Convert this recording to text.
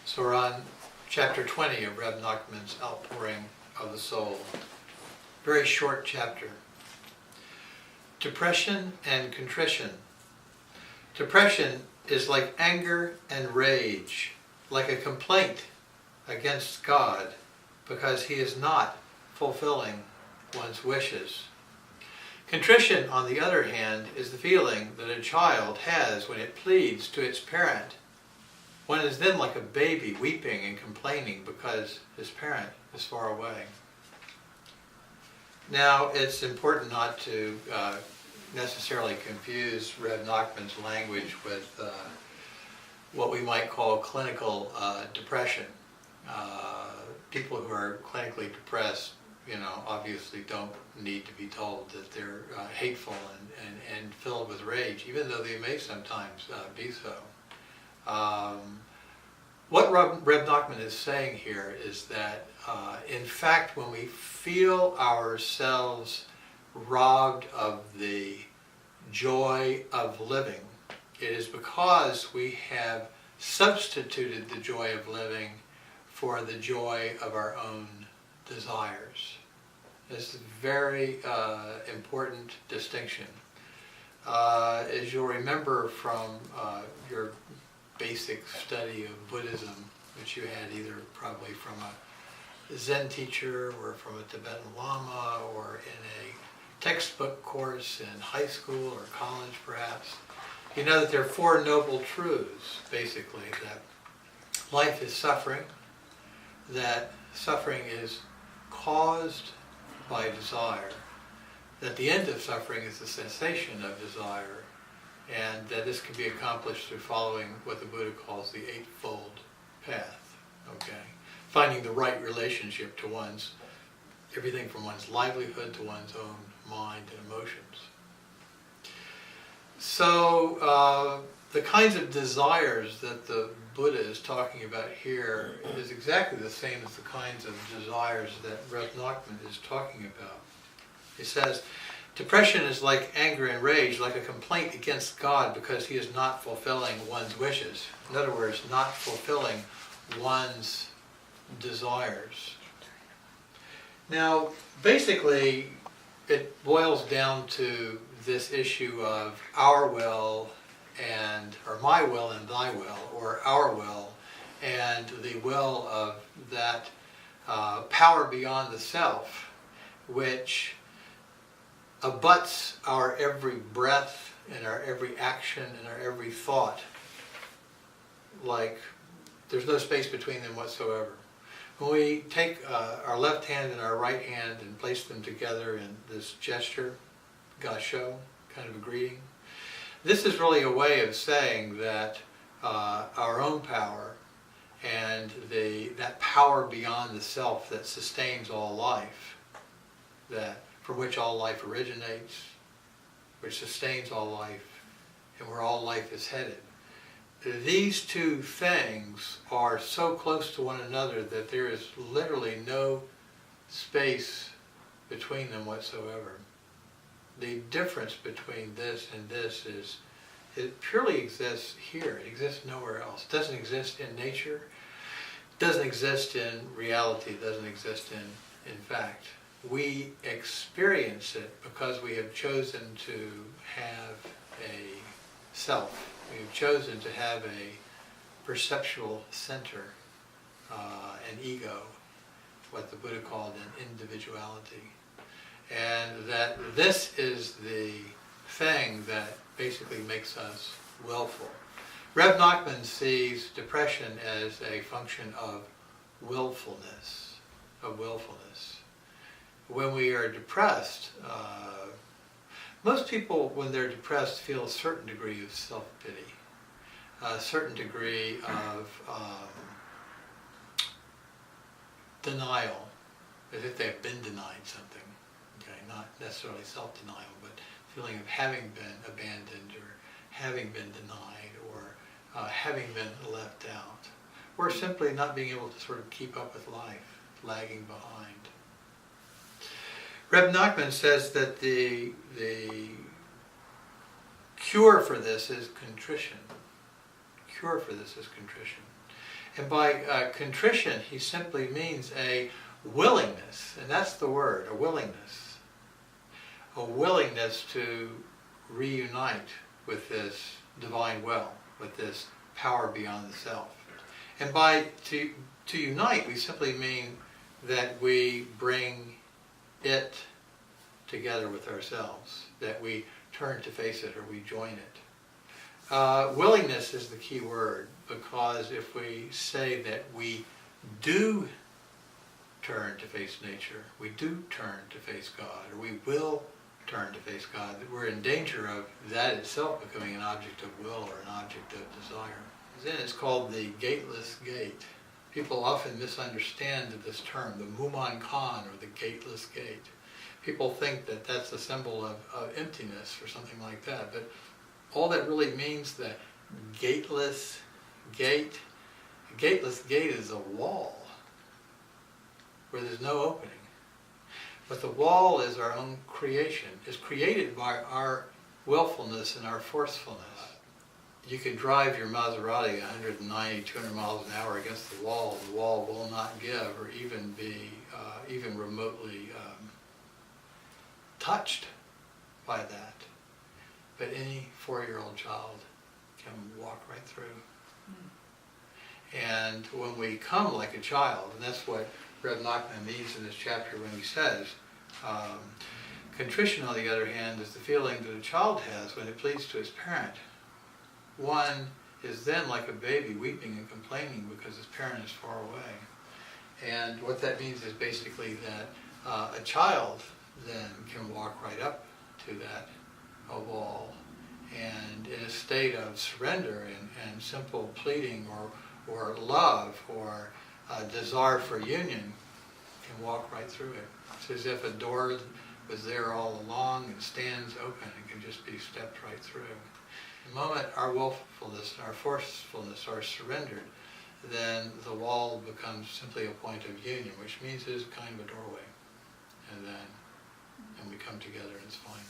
So we're on chapter 20 of Rebbe Nachman's Outpouring of the Soul. Very short chapter. Depression and contrition. Depression is like anger and rage, like a complaint against God because he is not fulfilling one's wishes. Contrition, on the other hand, is the feeling that a child has when it pleads to its parent. One is then like a baby weeping and complaining because his parent is far away. Now, it's important not to necessarily confuse Rebbe Nachman's language with what we might call clinical depression. People who are clinically depressed, obviously don't need to be told that they're hateful and filled with rage, even though they may sometimes be so. What Rebbe Nachman is saying here is that, in fact, when we feel ourselves robbed of the joy of living, it is because we have substituted the joy of living for the joy of our own desires. This is a very important distinction. As you'll remember from your basic study of Buddhism, which you had either probably from a Zen teacher or from a Tibetan Lama or in a textbook course in high school or college perhaps, you know that there are four noble truths, basically, that life is suffering, that suffering is caused by desire, that the end of suffering is the cessation of desire, and that this can be accomplished through following what the Buddha calls the Eightfold Path. Okay, finding the right relationship to everything from one's livelihood to one's own mind and emotions. So the kinds of desires that the Buddha is talking about here is exactly the same as the kinds of desires that Rebbe Nachman is talking about. He says, depression is like anger and rage, like a complaint against God because he is not fulfilling one's wishes. In other words, not fulfilling one's desires. Now, basically, it boils down to this issue of our will or my will and thy will, or our will and the will of that power beyond the self, which abuts our every breath and our every action and our every thought. Like there's no space between them whatsoever. When we take our left hand and our right hand and place them together in this gesture, gasho, kind of a greeting, this is really a way of saying that our own power and that power beyond the self that sustains all life, from which all life originates, which sustains all life, and where all life is headed. These two things are so close to one another that there is literally no space between them whatsoever. The difference between this and this is, it purely exists here. It exists nowhere else. It doesn't exist in nature. It doesn't exist in reality. It doesn't exist in fact. We experience it because we have chosen to have a self. We have chosen to have a perceptual center, an ego, what the Buddha called an individuality. And that this is the thing that basically makes us willful. Rebbe Nachman sees depression as a function of willfulness, When we are depressed, most people, when they're depressed, feel a certain degree of self-pity, a certain degree of denial, as if they've been denied something. Okay, not necessarily self-denial, but feeling of having been abandoned or having been denied or having been left out, or simply not being able to sort of keep up with life, lagging behind. Rebbe Nachman says that the cure for this is contrition. And by contrition, he simply means a willingness, and that's the word, a willingness. A willingness to reunite with this divine will, with this power beyond the self. And by to unite, we simply mean that we bring it together with ourselves, that we turn to face it or we join it. Willingness is the key word, because if we say that we do turn to face nature, we do turn to face God, or we will turn to face God, that we're in danger of that itself becoming an object of will or an object of desire. Then it's called the gateless gate. People often misunderstand this term, the Muman Khan, or the gateless gate. People think that that's a symbol of emptiness or something like that, but all that really means, the gateless gate, a gateless gate is a wall where there's no opening. But the wall is our own creation. It's created by our willfulness and our forcefulness. You can drive your Maserati 190, 200 miles an hour against the wall. The wall will not give or even be even remotely touched by that. But any 4-year-old child can walk right through. And when we come like a child, and that's what Rebbe Nachman means in this chapter when he says, contrition, on the other hand, is the feeling that a child has when it pleads to his parent. One is then like a baby weeping and complaining because his parent is far away. And what that means is basically that a child then can walk right up to that wall, and in a state of surrender and simple pleading or love or desire for union, can walk right through it. It's as if a door was there all along and stands open and can just be stepped right through. The moment our willfulness and our forcefulness are surrendered, then the wall becomes simply a point of union, which means it is kind of a doorway. And we come together and it's fine.